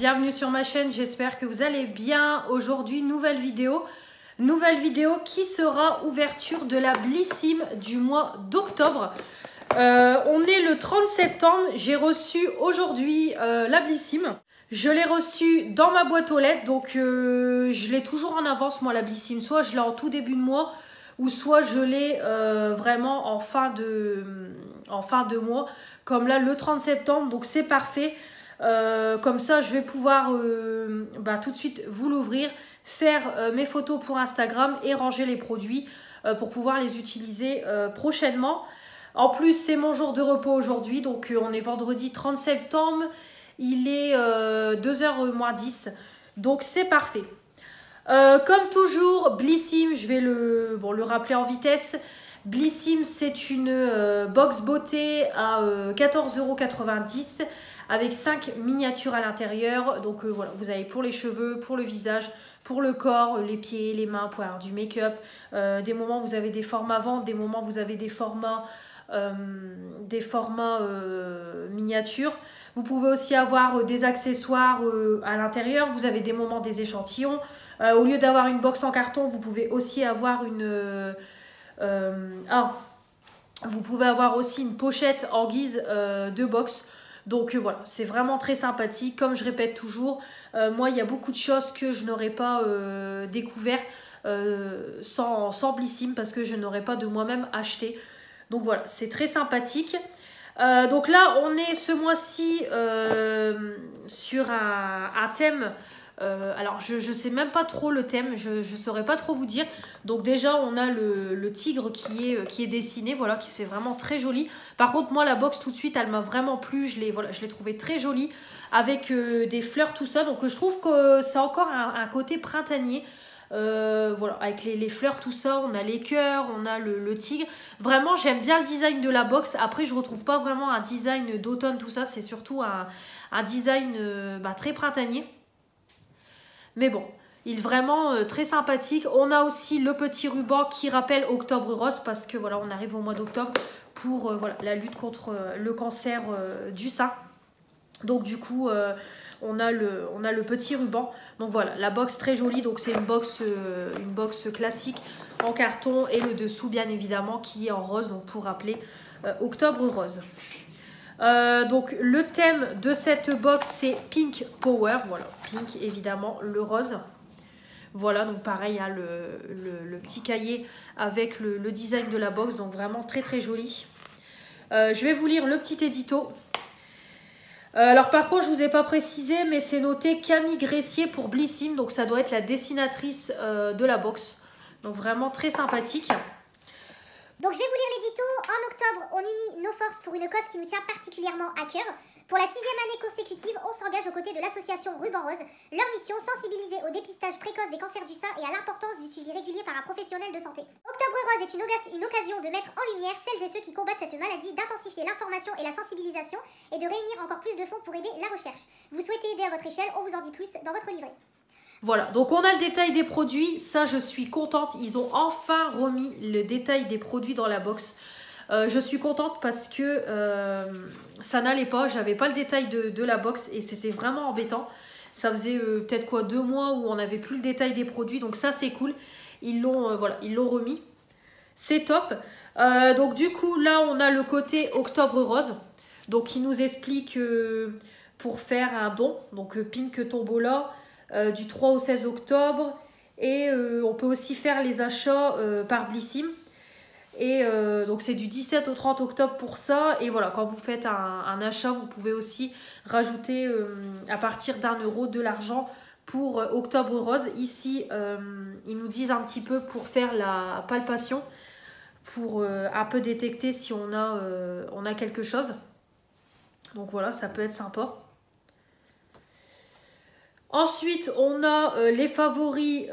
bienvenue sur ma chaîne, j'espère que vous allez bien. Aujourd'hui, nouvelle vidéo qui sera ouverture de la Blissim du mois d'octobre. On est le 30 septembre, j'ai reçu aujourd'hui la Blissim. Je l'ai reçue dans ma boîte aux lettres, donc je l'ai toujours en avance moi la Blissim. Soit je l'ai en tout début de mois, ou soit je l'ai vraiment en fin de mois, comme là le 30 septembre, donc c'est parfait. Comme ça je vais pouvoir tout de suite vous l'ouvrir, faire mes photos pour Instagram et ranger les produits pour pouvoir les utiliser prochainement. En plus c'est mon jour de repos aujourd'hui, donc on est vendredi 30 septembre, il est 2h moins 10, donc c'est parfait. Comme toujours, Blissim, je vais le rappeler en vitesse. Blissim, c'est une box beauté à 14,90 € avec 5 miniatures à l'intérieur. Donc voilà, vous avez pour les cheveux, pour le visage, pour le corps, les pieds, les mains, pour avoir du make-up. Des moments vous avez des formats ventes, des moments vous avez des formats miniatures. Vous pouvez aussi avoir des accessoires à l'intérieur. Vous avez des moments des échantillons. Au lieu d'avoir une box en carton, vous pouvez aussi avoir vous pouvez avoir aussi une pochette en guise de box. Donc voilà, c'est vraiment très sympathique. Comme je répète toujours, moi il y a beaucoup de choses que je n'aurais pas découvert sans Blissim, parce que je n'aurais pas de moi-même acheté. Donc voilà, c'est très sympathique. Donc là, on est ce mois-ci sur un thème. Alors, je ne sais même pas trop le thème, je ne saurais pas trop vous dire. Donc déjà, on a le tigre qui est dessiné, voilà, qui c'est vraiment très joli. Par contre, moi, la box, tout de suite, elle m'a vraiment plu. Je l'ai trouvé très jolie, avec des fleurs, tout ça. Donc, je trouve que c'est encore un côté printanier. Voilà, avec les fleurs, tout ça, on a les cœurs, on a le tigre. Vraiment, j'aime bien le design de la box. Après, je retrouve pas vraiment un design d'automne, tout ça. C'est surtout un design très printanier. Mais bon, il est vraiment très sympathique. On a aussi le petit ruban qui rappelle Octobre Rose, parce que voilà, on arrive au mois d'octobre pour voilà, la lutte contre le cancer du sein. Donc du coup, on a le petit ruban. Donc voilà, la box très jolie. Donc c'est une box classique en carton, et le dessous bien évidemment qui est en rose, donc pour rappeler Octobre Rose. Donc le thème de cette box c'est Pink Power, voilà, pink évidemment, le rose. Voilà, donc pareil, hein, le petit cahier avec le design de la box, donc vraiment très très joli. Je vais vous lire le petit édito. Alors par contre je vous ai pas précisé, mais c'est noté Camille Gressier pour Blissim, donc ça doit être la dessinatrice de la box. Donc vraiment très sympathique. Donc je vais vous lire l'édito. En octobre, on unit nos forces pour une cause qui nous tient particulièrement à cœur. Pour la 6e année consécutive, on s'engage aux côtés de l'association Ruban Rose. Leur mission, sensibiliser au dépistage précoce des cancers du sein et à l'importance du suivi régulier par un professionnel de santé. Octobre Rose est une occasion de mettre en lumière celles et ceux qui combattent cette maladie, d'intensifier l'information et la sensibilisation, et de réunir encore plus de fonds pour aider la recherche. Vous souhaitez aider à votre échelle, on vous en dit plus dans votre livret. Voilà, donc on a le détail des produits, ça je suis contente, ils ont enfin remis le détail des produits dans la box. Je suis contente parce que ça n'allait pas, j'avais pas le détail de la box et c'était vraiment embêtant. Ça faisait peut-être quoi 2 mois où on n'avait plus le détail des produits, donc ça c'est cool. Ils l'ont remis, c'est top. Donc du coup là on a le côté Octobre Rose, donc il nous explique pour faire un don, donc Pink Tombola. Du 3 au 16 octobre, et on peut aussi faire les achats par Blissim, et donc c'est du 17 au 30 octobre pour ça. Et voilà, quand vous faites un achat, vous pouvez aussi rajouter à partir d'1 € de l'argent pour Octobre Rose. Ici ils nous disent un petit peu pour faire la palpation, pour un peu détecter si on a quelque chose. Donc voilà, ça peut être sympa. Ensuite, on a les favoris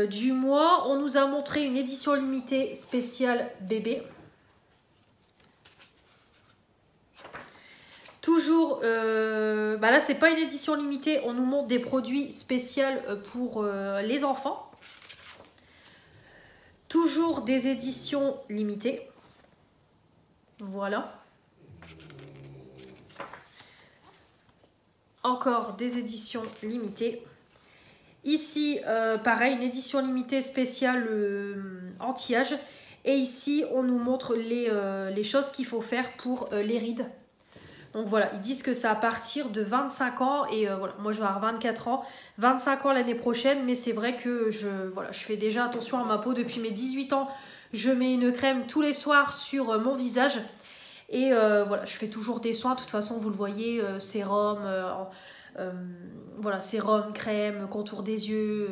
du mois. On nous a montré une édition limitée spéciale bébé. Toujours, là c'est pas une édition limitée, on nous montre des produits spéciaux pour les enfants. Toujours des éditions limitées. Voilà. encore des éditions limitées. Ici, pareil, une édition limitée spéciale anti-âge. Et ici, on nous montre les choses qu'il faut faire pour les rides. Donc voilà, ils disent que c'est à partir de 25 ans. Et voilà, moi je vais avoir 24 ans. 25 ans l'année prochaine. Mais c'est vrai que je fais déjà attention à ma peau. Depuis mes 18 ans, je mets une crème tous les soirs sur mon visage. Et voilà, je fais toujours des soins. De toute façon, vous le voyez, sérum... voilà, sérum, crème, contour des yeux,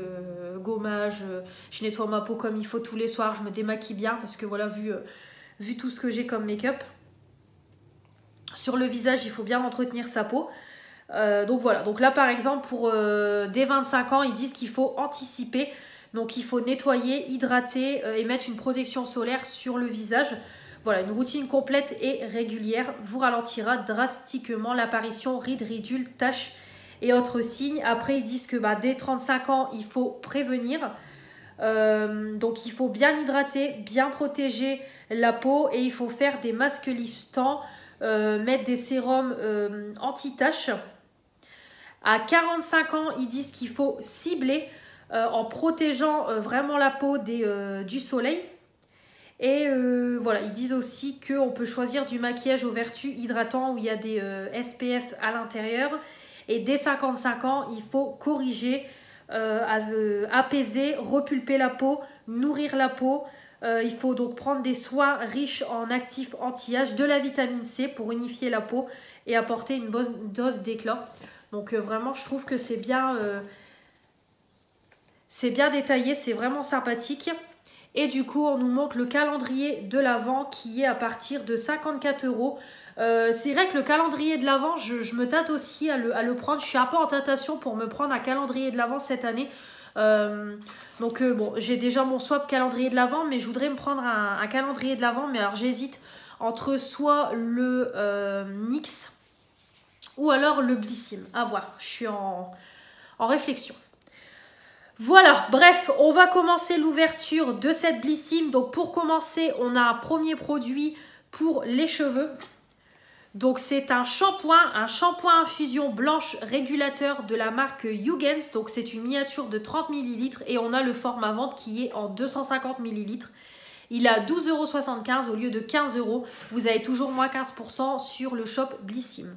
gommage, je nettoie ma peau comme il faut tous les soirs, je me démaquille bien parce que voilà, vu tout ce que j'ai comme make-up. Sur le visage, il faut bien entretenir sa peau. Donc voilà, donc là par exemple, pour dès 25 ans, ils disent qu'il faut anticiper. Donc il faut nettoyer, hydrater et mettre une protection solaire sur le visage. Voilà, une routine complète et régulière vous ralentira drastiquement l'apparition rides, ridules, taches et autres signes. Après, ils disent que dès 35 ans, il faut prévenir. Donc, il faut bien hydrater, bien protéger la peau et il faut faire des masques liftants, mettre des sérums anti-taches. À 45 ans, ils disent qu'il faut cibler en protégeant vraiment la peau du soleil. Et voilà, ils disent aussi qu'on peut choisir du maquillage aux vertus hydratantes où il y a des SPF à l'intérieur. Et dès 55 ans, il faut corriger, apaiser, repulper la peau, nourrir la peau. Il faut donc prendre des soins riches en actifs anti-âge, de la vitamine C pour unifier la peau et apporter une bonne dose d'éclat. Donc vraiment, je trouve que c'est bien détaillé, c'est vraiment sympathique. Et du coup, on nous montre le calendrier de l'Avent qui est à partir de 54 €. C'est vrai que le calendrier de l'Avent, je me tâte aussi à le prendre. Je suis un peu en tentation pour me prendre un calendrier de l'Avent cette année. Bon, j'ai déjà mon swap calendrier de l'Avent, mais je voudrais me prendre un calendrier de l'Avent. Mais alors, j'hésite entre soit le NYX ou alors le Blissim. À voir, je suis en réflexion. Voilà, bref, on va commencer l'ouverture de cette Blissim. Donc pour commencer, on a un premier produit pour les cheveux. Donc c'est un shampoing infusion blanche régulateur de la marque Hugens. Donc c'est une miniature de 30 ml et on a le format vente qui est en 250 ml. Il a 12,75 € au lieu de 15 €. Vous avez toujours moins 15% sur le shop Blissim.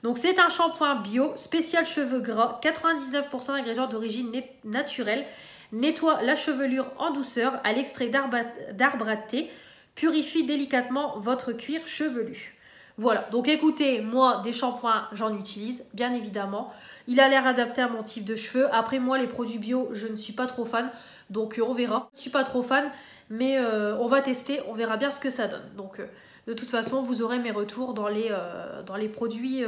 Donc c'est un shampoing bio, spécial cheveux gras, 99% d'ingrédients d'origine naturelle, nettoie la chevelure en douceur à l'extrait d'arbre à thé, purifie délicatement votre cuir chevelu. Voilà, donc écoutez, moi des shampoings j'en utilise, bien évidemment. Il a l'air adapté à mon type de cheveux. Après moi les produits bio je ne suis pas trop fan, donc on verra. Je ne suis pas trop fan, mais on va tester, on verra bien ce que ça donne. Donc de toute façon, vous aurez mes retours dans les produits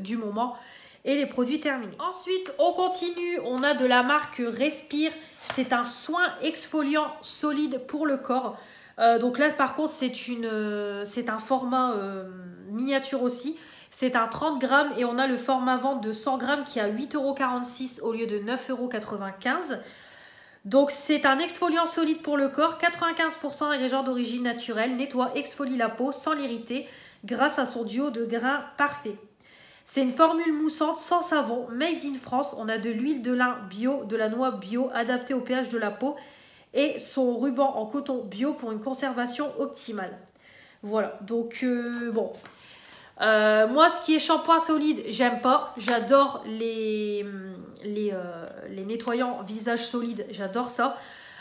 du moment et les produits terminés. Ensuite, on continue. On a de la marque Respire. C'est un soin exfoliant solide pour le corps. Donc là, par contre, c'est un format miniature aussi. C'est un 30 grammes et on a le format vente de 100 grammes qui est à 8,46 € au lieu de 9,95 €. Donc c'est un exfoliant solide pour le corps, 95% ingrédients d'origine naturelle, nettoie, exfolie la peau sans l'irriter grâce à son duo de grains parfait. C'est une formule moussante sans savon, made in France. On a de l'huile de lin bio, de la noix bio adaptée au pH de la peau et son ruban en coton bio pour une conservation optimale. Voilà, donc bon... moi, ce qui est shampoing solide, j'aime pas. J'adore les nettoyants visage solide, j'adore ça.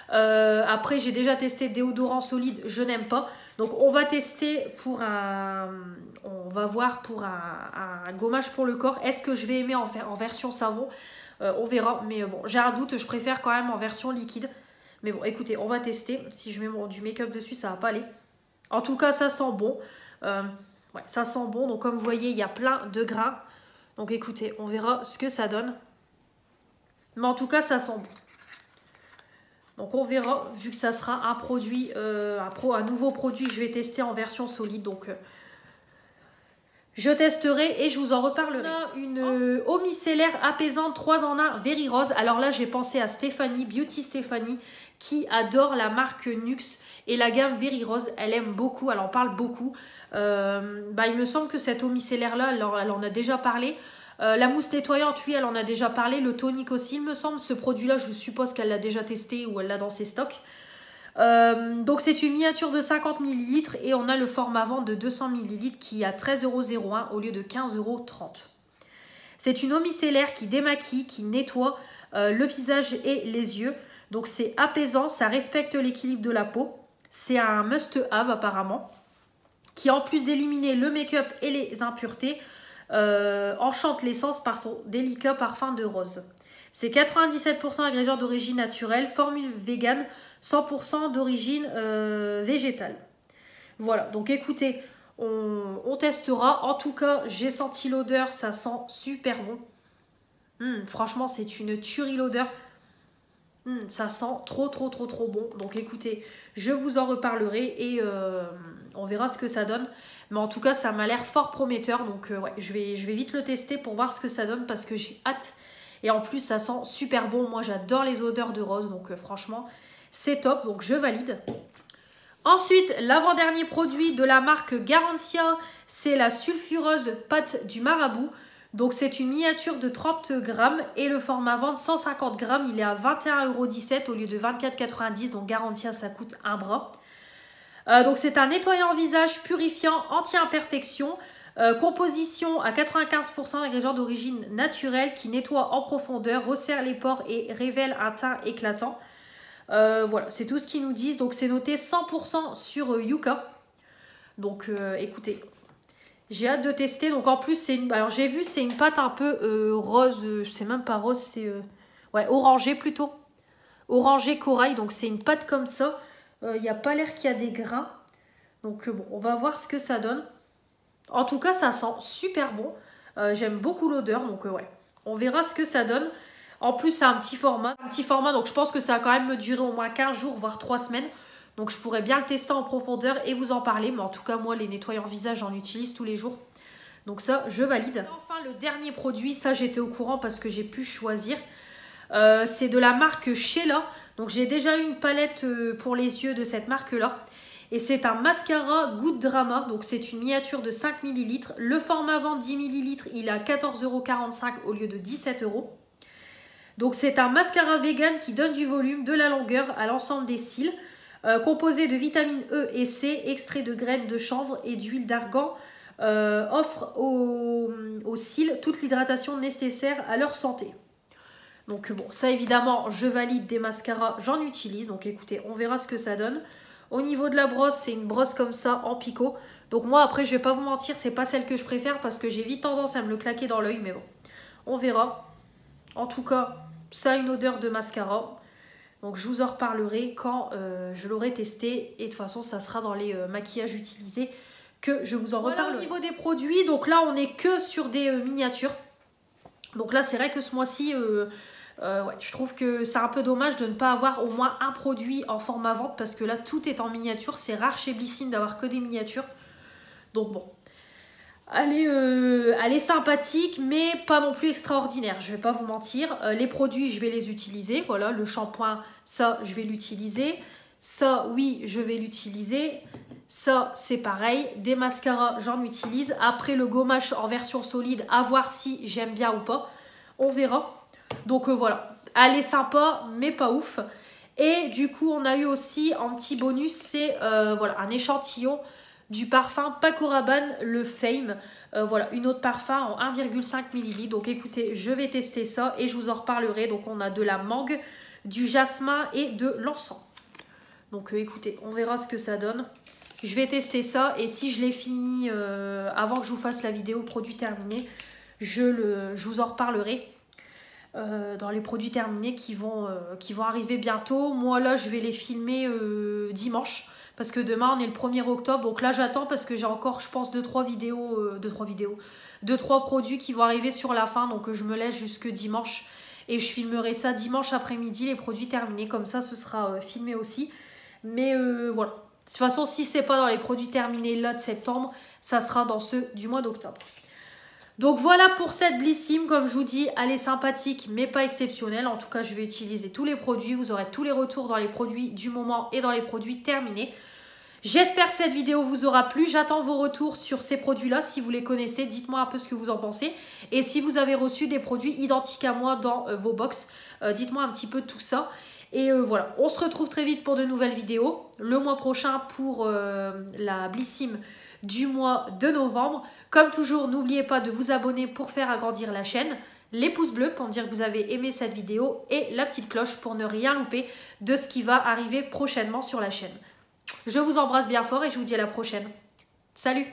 Après, j'ai déjà testé déodorant solide, je n'aime pas. Donc, on va tester on va voir pour un gommage pour le corps. Est-ce que je vais aimer en version savon? On verra, mais bon, j'ai un doute. Je préfère quand même en version liquide. Mais bon, écoutez, on va tester. Si je mets du make-up dessus, ça va pas aller. En tout cas, ça sent bon. Ouais, ça sent bon. Donc, comme vous voyez, il y a plein de grains. Donc, écoutez, on verra ce que ça donne. Mais en tout cas, ça sent bon. Donc, on verra, vu que ça sera un produit, un nouveau produit que je vais tester en version solide. Donc, je testerai et je vous en reparlerai. On a une eau micellaire apaisante 3 en 1 Very Rose. Alors là, j'ai pensé à Stéphanie, Beauty Stéphanie, qui adore la marque Nuxe. Et la gamme Very Rose, elle aime beaucoup, elle en parle beaucoup. Il me semble que cette eau micellaire là, elle en a déjà parlé. La mousse nettoyante, oui, elle en a déjà parlé. Le tonique aussi, il me semble. Ce produit-là, je suppose qu'elle l'a déjà testé ou elle l'a dans ses stocks. Donc c'est une miniature de 50 ml et on a le format vente de 200 ml qui est à 13,01 € au lieu de 15,30 €. C'est une eau micellaire qui démaquille, qui nettoie le visage et les yeux. Donc c'est apaisant, ça respecte l'équilibre de la peau. C'est un must-have apparemment, qui en plus d'éliminer le make-up et les impuretés, enchante l'essence par son délicat parfum de rose. C'est 97% ingrédients d'origine naturelle, formule vegan, 100% d'origine végétale. Voilà, donc écoutez, on testera. En tout cas, j'ai senti l'odeur, ça sent super bon. Franchement, c'est une tuerie l'odeur. Ça sent trop bon. Donc écoutez, je vous en reparlerai et on verra ce que ça donne. Mais en tout cas, ça m'a l'air fort prometteur. Donc ouais, je vais vite le tester pour voir ce que ça donne parce que j'ai hâte. Et en plus, ça sent super bon. Moi, j'adore les odeurs de rose. Donc franchement, c'est top. Donc je valide. Ensuite, l'avant-dernier produit de la marque Garantia, c'est la sulfureuse pâte du marabout. Donc c'est une miniature de 30 grammes et le format vente 150 grammes, il est à 21,17 € au lieu de 24,90 €. Donc Garantia, ça coûte un bras. Donc c'est un nettoyant visage purifiant anti-imperfection. Composition à 95% ingrédients d'origine naturelle qui nettoie en profondeur, resserre les pores et révèle un teint éclatant. Voilà, c'est tout ce qu'ils nous disent. Donc c'est noté 100% sur Yuka. Donc écoutez, j'ai hâte de tester. Donc en plus, alors j'ai vu, c'est une pâte un peu rose. C'est même pas rose, c'est ouais, orangé plutôt. Orangé corail. Donc c'est une pâte comme ça. Il n'y a pas l'air qu'il y a des grains. Donc bon, on va voir ce que ça donne. En tout cas, ça sent super bon. J'aime beaucoup l'odeur. Donc ouais, on verra ce que ça donne. En plus, c'est un petit format. Donc je pense que ça va quand même me durer au moins 15 jours, voire 3 semaines. Donc je pourrais bien le tester en profondeur et vous en parler. Mais en tout cas, moi, les nettoyants visage, j'en utilise tous les jours. Donc ça, je valide. Et enfin, le dernier produit, ça j'étais au courant parce que j'ai pu choisir. C'est de la marque Sheila. Donc j'ai déjà eu une palette pour les yeux de cette marque-là. Et c'est un mascara Good Drama. Donc c'est une miniature de 5 ml. Le format vente 10 ml, il est à 14,45 € au lieu de 17 €. Donc c'est un mascara vegan qui donne du volume, de la longueur à l'ensemble des cils. Composé de vitamines E et C, extrait de graines de chanvre et d'huile d'argan, offre aux cils toute l'hydratation nécessaire à leur santé. Donc bon, ça évidemment, je valide des mascaras, j'en utilise. Donc écoutez, on verra ce que ça donne. Au niveau de la brosse, c'est une brosse comme ça en picot. Donc moi après, je vais pas vous mentir, c'est pas celle que je préfère parce que j'ai vite tendance à me le claquer dans l'œil. Mais bon, on verra. En tout cas, ça a une odeur de mascara. Donc je vous en reparlerai quand je l'aurai testé. Et de toute façon, ça sera dans les maquillages utilisés que je vous en reparlerai. Au niveau des produits, donc là, on n'est que sur des miniatures. Donc là, c'est vrai que ce mois-ci, ouais, je trouve que c'est un peu dommage de ne pas avoir au moins un produit en format vente. Parce que là, tout est en miniature. C'est rare chez Blyssine d'avoir que des miniatures. Donc bon. Elle est sympathique, mais pas non plus extraordinaire. Je vais pas vous mentir. Les produits, je vais les utiliser. Voilà, le shampoing, ça, je vais l'utiliser. Ça, oui, je vais l'utiliser. Ça, c'est pareil. Des mascaras, j'en utilise. Après, le gommage en version solide, à voir si j'aime bien ou pas. On verra. Donc voilà, elle est sympa, mais pas ouf. Et du coup, on a eu aussi un petit bonus, c'est voilà, un échantillon du parfum Paco Rabanne, le Fame. Voilà, une autre parfum en 1,5 ml. Donc écoutez, je vais tester ça et je vous en reparlerai. Donc on a de la mangue, du jasmin et de l'encens. Donc écoutez, on verra ce que ça donne. Je vais tester ça et si je l'ai fini avant que je vous fasse la vidéo produit terminé, je vous en reparlerai. Dans les produits terminés qui vont arriver bientôt. Moi là, je vais les filmer dimanche. Parce que demain, on est le 1er octobre. Donc là, j'attends parce que j'ai encore, je pense, 2-3 produits qui vont arriver sur la fin. Donc je me laisse jusque dimanche. Et je filmerai ça dimanche après-midi, les produits terminés. Comme ça, ce sera filmé aussi. Mais voilà. De toute façon, si ce n'est pas dans les produits terminés là de septembre, ça sera dans ceux du mois d'octobre. Donc voilà pour cette Blyssime. Comme je vous dis, elle est sympathique, mais pas exceptionnelle. En tout cas, je vais utiliser tous les produits. Vous aurez tous les retours dans les produits du moment et dans les produits terminés. J'espère que cette vidéo vous aura plu. J'attends vos retours sur ces produits-là. Si vous les connaissez, dites-moi un peu ce que vous en pensez. Et si vous avez reçu des produits identiques à moi dans vos box, dites-moi un petit peu tout ça. Et voilà, on se retrouve très vite pour de nouvelles vidéos. Le mois prochain pour la Blissim du mois de novembre. Comme toujours, n'oubliez pas de vous abonner pour faire agrandir la chaîne. Les pouces bleus pour me dire que vous avez aimé cette vidéo. Et la petite cloche pour ne rien louper de ce qui va arriver prochainement sur la chaîne. Je vous embrasse bien fort et je vous dis à la prochaine. Salut!